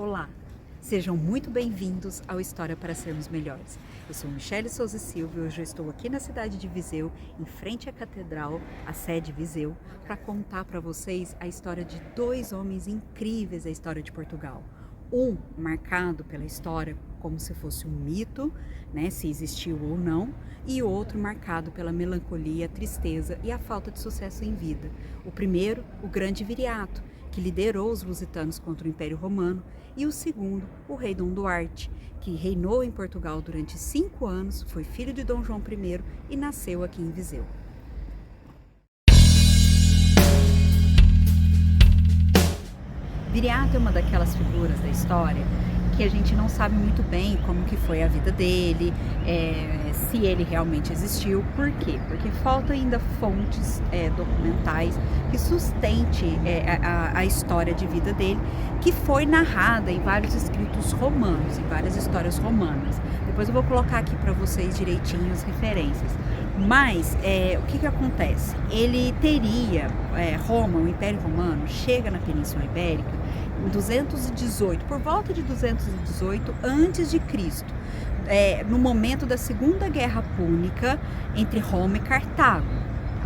Olá, sejam muito bem-vindos ao História para Sermos Melhores. Eu sou Michele Souza Silva e hoje eu estou aqui na cidade de Viseu, em frente à Catedral, a sede Viseu, para contar para vocês a história de dois homens incríveis da história de Portugal. Um marcado pela história como se fosse um mito, né, se existiu ou não, e outro marcado pela melancolia, a tristeza e a falta de sucesso em vida. O primeiro, o grande Viriato, que liderou os lusitanos contra o Império Romano, e o segundo, o rei Dom Duarte, que reinou em Portugal durante 5 anos, foi filho de Dom João I e nasceu aqui em Viseu. Viriato é uma daquelas figuras da história que a gente não sabe muito bem como que foi a vida dele, se ele realmente existiu. Por quê? Porque faltam ainda fontes documentais que sustente a história de vida dele, que foi narrada em vários escritos romanos, em várias histórias romanas. Depois eu vou colocar aqui para vocês direitinho as referências. Mas o que acontece? Ele teria, Roma, o Império Romano, chega na Península Ibérica em 218, por volta de 218 a.C., no momento da Segunda Guerra Púnica entre Roma e Cartago.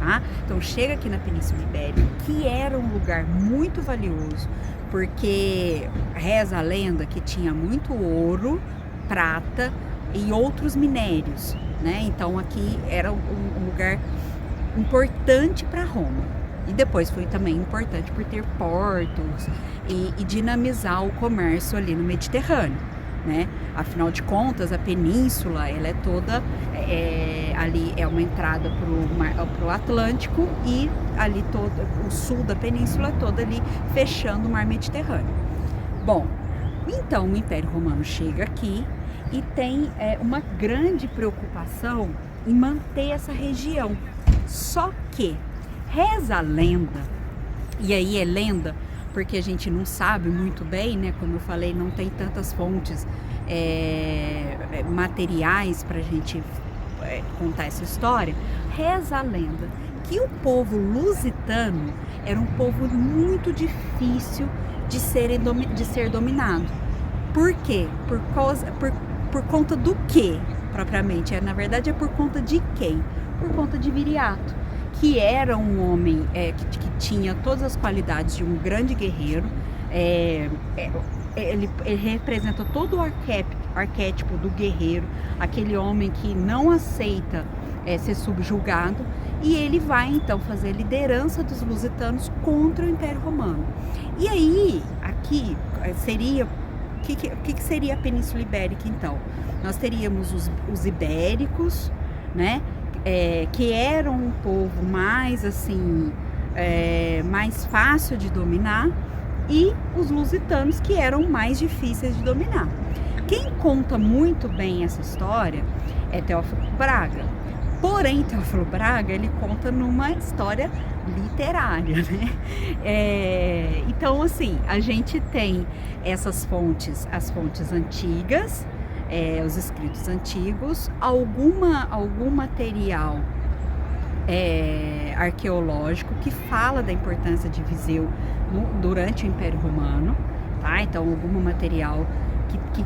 Tá? Então chega aqui na Península Ibérica, que era um lugar muito valioso, porque reza a lenda que tinha muito ouro, prata e outros minérios, né? Então aqui era um lugar importante para Roma. E depois foi também importante por ter portos e dinamizar o comércio ali no Mediterrâneo, né? Afinal de contas, a península, ela é toda, ali é uma entrada para o Atlântico, e ali todo o sul da península toda ali fechando o mar Mediterrâneo. Bom, então o Império Romano chega aqui e tem uma grande preocupação em manter essa região. Só que reza a lenda, e aí é lenda porque a gente não sabe muito bem, né? Como eu falei, não tem tantas fontes materiais para a gente contar essa história. Reza a lenda que o povo lusitano era um povo muito difícil de ser dominado. Por quê? Por conta do quê, propriamente? Na verdade, é por conta de quem? Por conta de Viriato, que era um homem que tinha todas as qualidades de um grande guerreiro. Ele representa todo o arquétipo do guerreiro, aquele homem que não aceita ser subjugado, e ele vai então fazer a liderança dos lusitanos contra o Império Romano. E aí, aqui seria... O que seria a Península Ibérica, então? Nós teríamos os ibéricos, né? Que eram um povo mais assim, mais fácil de dominar, e os lusitanos, que eram mais difíceis de dominar. Quem conta muito bem essa história é Teófilo Braga. Porém, Teófilo Braga, ele conta numa história literária, né? Então, assim, a gente tem essas fontes, as fontes antigas, os escritos antigos, algum material arqueológico que fala da importância de Viseu durante o Império Romano, tá? Então, algum material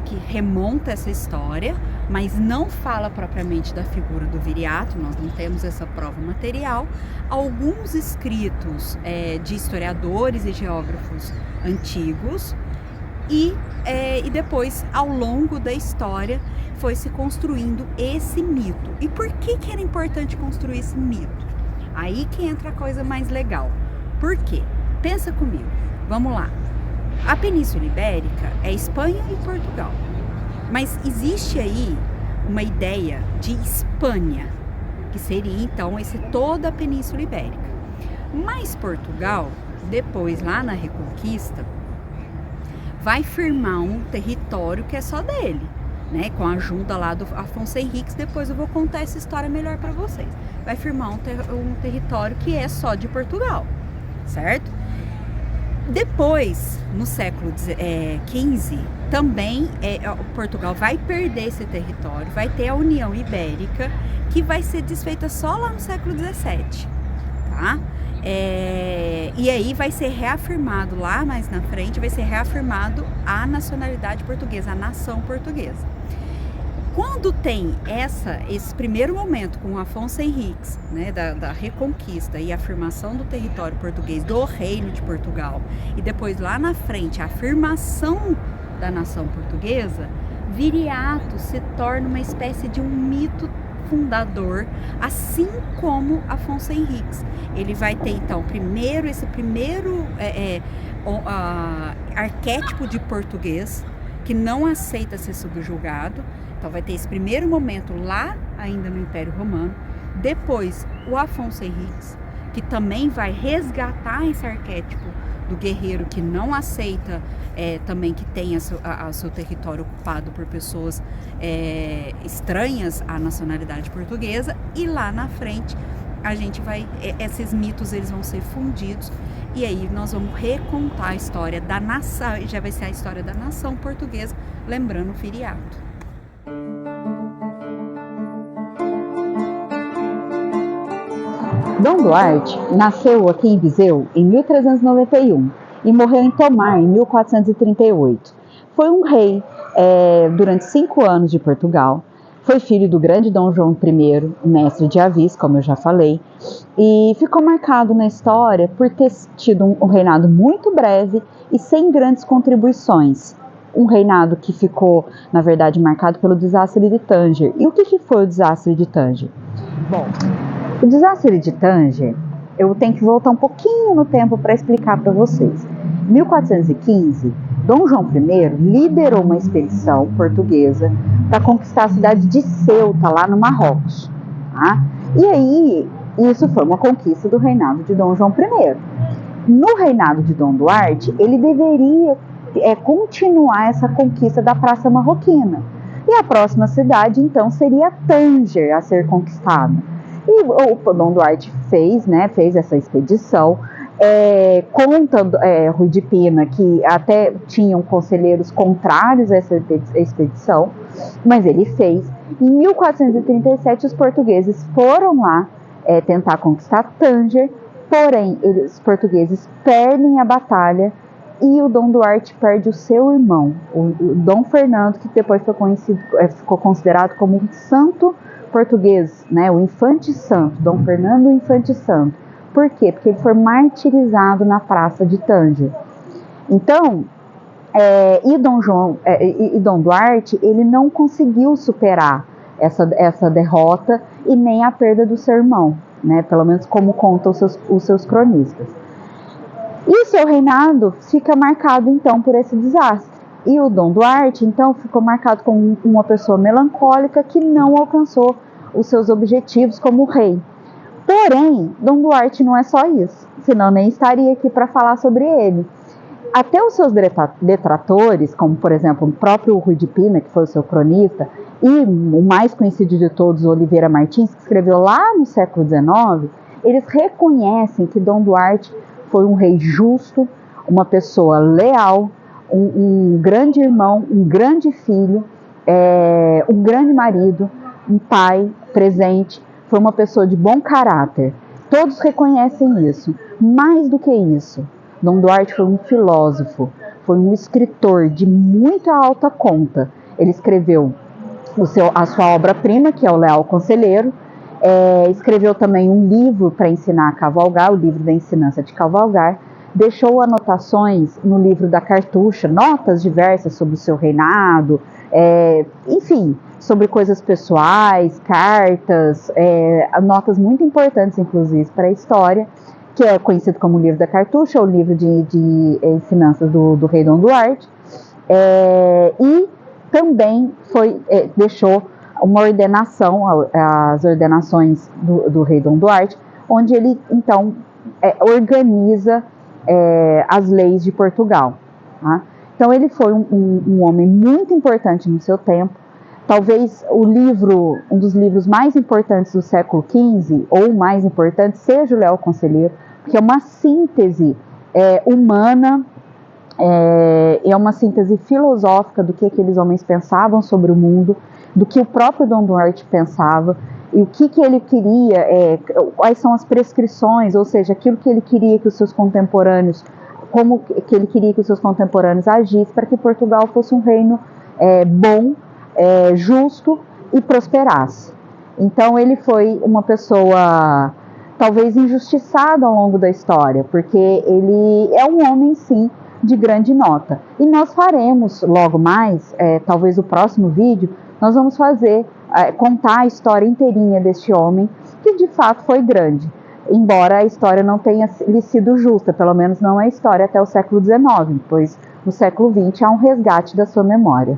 que remonta essa história, mas não fala propriamente da figura do Viriato. Nós não temos essa prova material. Alguns escritos de historiadores e geógrafos antigos, e depois, ao longo da história, foi se construindo esse mito. E por que era importante construir esse mito? Aí que entra a coisa mais legal. Por quê? Pensa comigo. Vamos lá. A Península Ibérica é Espanha e Portugal. Mas existe aí uma ideia de Espanha, que seria então toda a Península Ibérica. Mas Portugal, depois lá na Reconquista, vai firmar um território que é só dele, né? Com a ajuda lá do Afonso Henriques. Depois eu vou contar essa história melhor para vocês. Vai firmar um território que é só de Portugal, certo? Depois, no século XV, também Portugal vai perder esse território, vai ter a União Ibérica, que vai ser desfeita só lá no século XVII, tá? E aí vai ser reafirmado lá mais na frente, vai ser reafirmado a nacionalidade portuguesa, a nação portuguesa. Quando tem esse primeiro momento com Afonso Henriques, né, da reconquista e afirmação do território português, do Reino de Portugal, e depois lá na frente a afirmação da nação portuguesa, Viriato se torna uma espécie de um mito fundador, assim como Afonso Henriques. Ele vai ter então esse primeiro arquétipo de português que não aceita ser subjugado. Então vai ter esse primeiro momento lá ainda no Império Romano. Depois o Afonso Henriques, que também vai resgatar esse arquétipo do guerreiro que não aceita também que tenha o seu território ocupado por pessoas estranhas à nacionalidade portuguesa. E lá na frente a gente esses mitos eles vão ser fundidos, e aí nós vamos recontar a história da nação, já vai ser a história da nação portuguesa, lembrando o Viriato. Dom Duarte nasceu aqui em Viseu em 1391 e morreu em Tomar em 1438. Foi um rei durante 5 anos de Portugal. Foi filho do grande Dom João I, mestre de Avis, como eu já falei, e ficou marcado na história por ter tido um reinado muito breve e sem grandes contribuições. Um reinado que ficou, na verdade, marcado pelo desastre de Tanger. E o que foi o desastre de Tanger? Bom, o desastre de Tanger, eu tenho que voltar um pouquinho no tempo para explicar para vocês. Em 1415, Dom João I liderou uma expedição portuguesa para conquistar a cidade de Ceuta, lá no Marrocos. Tá? E aí, isso foi uma conquista do reinado de Dom João I. No reinado de Dom Duarte, ele deveria continuar essa conquista da Praça Marroquina. E a próxima cidade, então, seria Tanger a ser conquistada. E o Dom Duarte fez essa expedição. Conta Rui de Pina que até tinham conselheiros contrários a essa expedição, mas ele fez. Em 1437, os portugueses foram lá tentar conquistar Tanger, porém, os portugueses perdem a batalha e o Dom Duarte perde o seu irmão, o Dom Fernando, que depois ficou considerado como um santo português, né? O Infante Santo, Dom Fernando o Infante Santo. Por quê? Porque ele foi martirizado na Praça de Tanger. Então, Dom Duarte, ele não conseguiu superar essa derrota e nem a perda do seu irmão, né? Pelo menos como contam os seus cronistas. E o seu reinado fica marcado, então, por esse desastre. E o Dom Duarte, então, ficou marcado como uma pessoa melancólica que não alcançou os seus objetivos como rei. Porém, Dom Duarte não é só isso, senão nem estaria aqui para falar sobre ele. Até os seus detratores, como, por exemplo, o próprio Rui de Pina, que foi o seu cronista, e o mais conhecido de todos, Oliveira Martins, que escreveu lá no século XIX, eles reconhecem que Dom Duarte foi um rei justo, uma pessoa leal, um grande irmão, um grande filho, um grande marido, um pai presente, foi uma pessoa de bom caráter. Todos reconhecem isso. Mais do que isso, Dom Duarte foi um filósofo, foi um escritor de muita alta conta. Ele escreveu a sua obra-prima, que é o Leal Conselheiro, escreveu também um livro para ensinar a cavalgar, o livro da ensinança de cavalgar, deixou anotações no livro da Cartucha, notas diversas sobre o seu reinado, enfim, sobre coisas pessoais, cartas, notas muito importantes, inclusive, para a história, que é conhecido como o livro da Cartucha, o livro de ensinanças do rei Dom Duarte, e também deixou uma ordenação, as ordenações do rei Dom Duarte, onde ele, então, organiza as leis de Portugal. Tá? Então, ele foi um homem muito importante no seu tempo. Talvez um dos livros mais importantes do século XV, ou mais importante, seja o Leal Conselheiro, que é uma síntese humana, é uma síntese filosófica do que aqueles homens pensavam sobre o mundo, do que o próprio Dom Duarte pensava, e o que ele queria, quais são as prescrições, ou seja, aquilo que ele queria que os seus contemporâneos, como que ele queria que os seus contemporâneos agissem para que Portugal fosse um reino bom, justo e prosperasse. Então ele foi uma pessoa talvez injustiçada ao longo da história, porque ele é um homem, sim, de grande nota. E nós faremos logo mais, talvez o próximo vídeo, nós vamos contar a história inteirinha deste homem, que de fato foi grande, embora a história não tenha lhe sido justa, pelo menos não a história até o século XIX, pois no século XX há um resgate da sua memória.